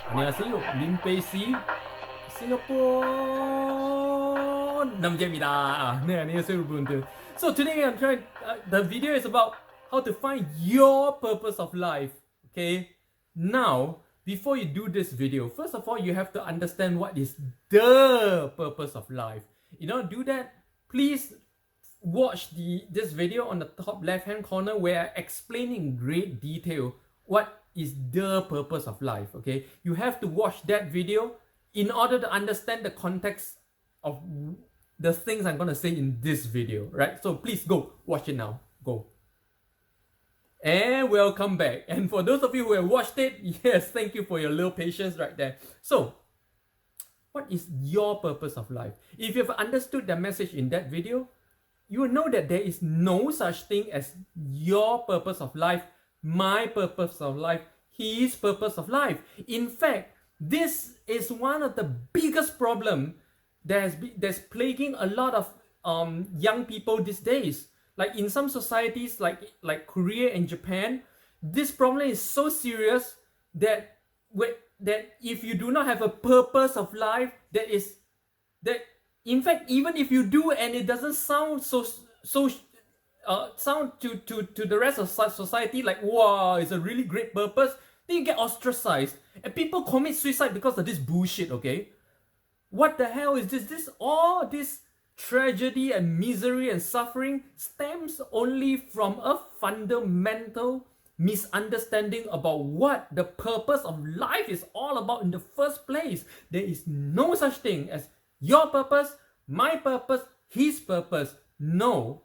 안녕하세요. 림페이시 싱가포르 남자입니다. 네, 안녕하세요, 여러분들. So today I'm trying. The video is about how to find your purpose of life. Okay. Now, before you do this video, first of all, you have to understand what is the purpose of life. In order to do that, please watch this video on the top left hand corner where I explain in great detail what is the purpose of life. Okay, you have to watch that video in order to understand the context of the things I'm going to say in this video, right? So please go watch it now. Go. And welcome back. And for those of you who have watched it, yes, thank you for your little patience right there. So what is your purpose of life? If you've understood the message in that video, you will know that there is no such thing as your purpose of life, my purpose of life, his purpose of life. In fact, this is one of the biggest problem that's plaguing a lot of young people these days. Like in some societies, like Korea and Japan, this problem is so serious that if you do not have a purpose of life, that in fact, even if you do and it doesn't sound sound to the rest of society like, wow, it's a really great purpose, then you get ostracized and people commit suicide because of this bullshit. Okay, what the hell is this? All this tragedy and misery and suffering stems only from a fundamental misunderstanding about what the purpose of life is all about in the first place. There is no such thing as your purpose, my purpose, his purpose. No.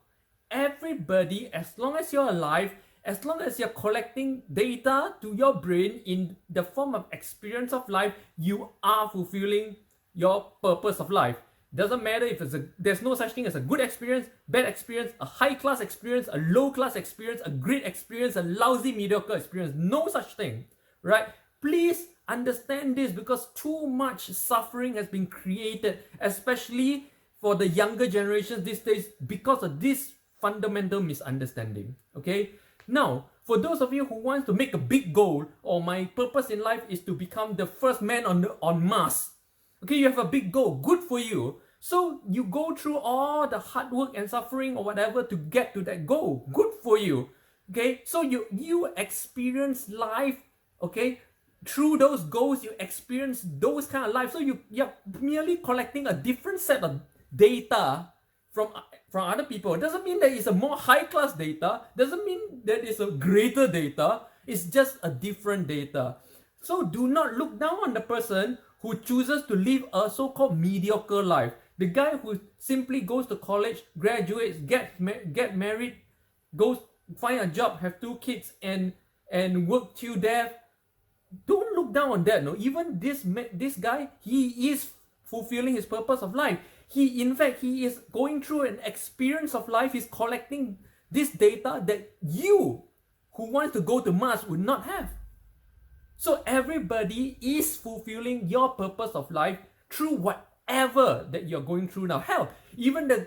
Everybody, as long as you're alive, as long as you're collecting data to your brain in the form of experience of life, you are fulfilling your purpose of life. Doesn't matter if there's no such thing as a good experience, bad experience, a high class experience, a low class experience, a great experience, a lousy mediocre experience. No such thing, right? Please understand this, because too much suffering has been created, especially for the younger generations these days, because of this fundamental misunderstanding. Okay, now for those of you who want to make a big goal, or my purpose in life is to become the first man on Mars. Okay, you have a big goal, good for you. So you go through all the hard work and suffering or whatever to get to that goal, good for you. Okay, so you experience life, okay, through those goals. You experience those kind of life. So you're merely collecting a different set of data from other people. It doesn't mean that it's a more high class data, doesn't mean that it's a greater data. It's just a different data. So do not look down on the person who chooses to live a so-called mediocre life. The guy who simply goes to college, graduates, get married, goes find a job, have 2 kids, and work till death. Don't look down on that. No, even this guy, he is fulfilling his purpose of life. In fact, he is going through an experience of life. He's collecting this data that you, who wants to go to Mars, would not have. So everybody is fulfilling your purpose of life through whatever that you're going through now. Hell, even the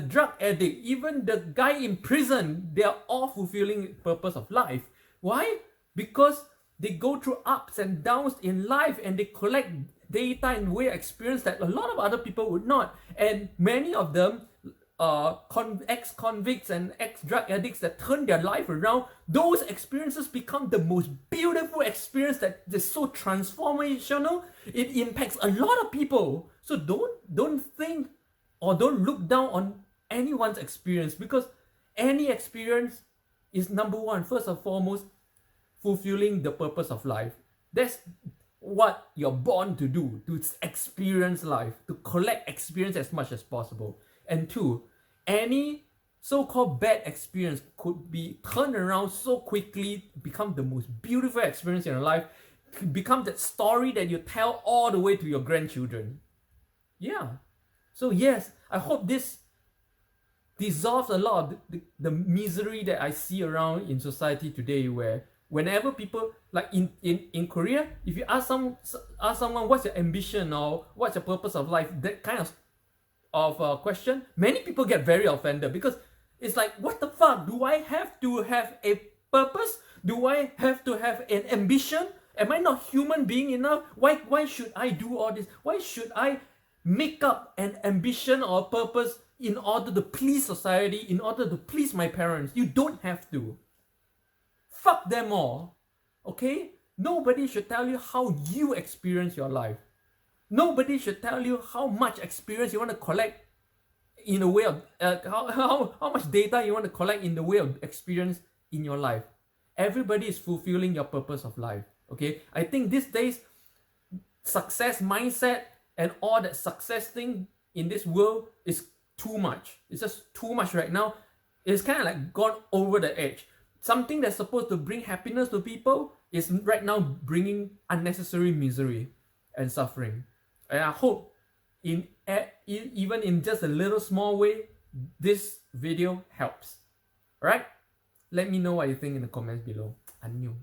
drug addict, even the guy in prison, they are all fulfilling purpose of life. Why? Because they go through ups and downs in life, and they collect data and way experience that a lot of other people would not. And many of them, ex-convicts and ex-drug addicts that turn their life around, those experiences become the most beautiful experience that is so transformational. It impacts a lot of people. So don't think or don't look down on anyone's experience, because any experience is, number one, first and foremost, fulfilling the purpose of life. That's what you're born to do, to experience life, to collect experience as much as possible. And 2, any so-called bad experience could be turned around so quickly, become the most beautiful experience in your life, become that story that you tell all the way to your grandchildren. Yeah. So yes, I hope this dissolves a lot of the misery that I see around in society today, where whenever people, like in Korea, if you ask someone what's your ambition or what's your purpose of life, that kind of question, many people get very offended, because it's like, what the fuck? Do I have to have a purpose? Do I have to have an ambition? Am I not human being enough? Why should I do all this? Why should I make up an ambition or a purpose in order to please society, in order to please my parents? You don't have to. Fuck them all. Okay? Nobody should tell you how you experience your life. Nobody should tell you how much experience you want to collect in a way of how much data you want to collect in the way of experience in your life. Everybody is fulfilling your purpose of life. Okay, I think these days success mindset and all that success thing in this world is too much. It's just too much right now. It's kind of like gone over the edge. Something that's supposed to bring happiness to people is right now bringing unnecessary misery and suffering. And I hope even in just a little small way, this video helps. Alright? Let me know what you think in the comments below. Annyeong.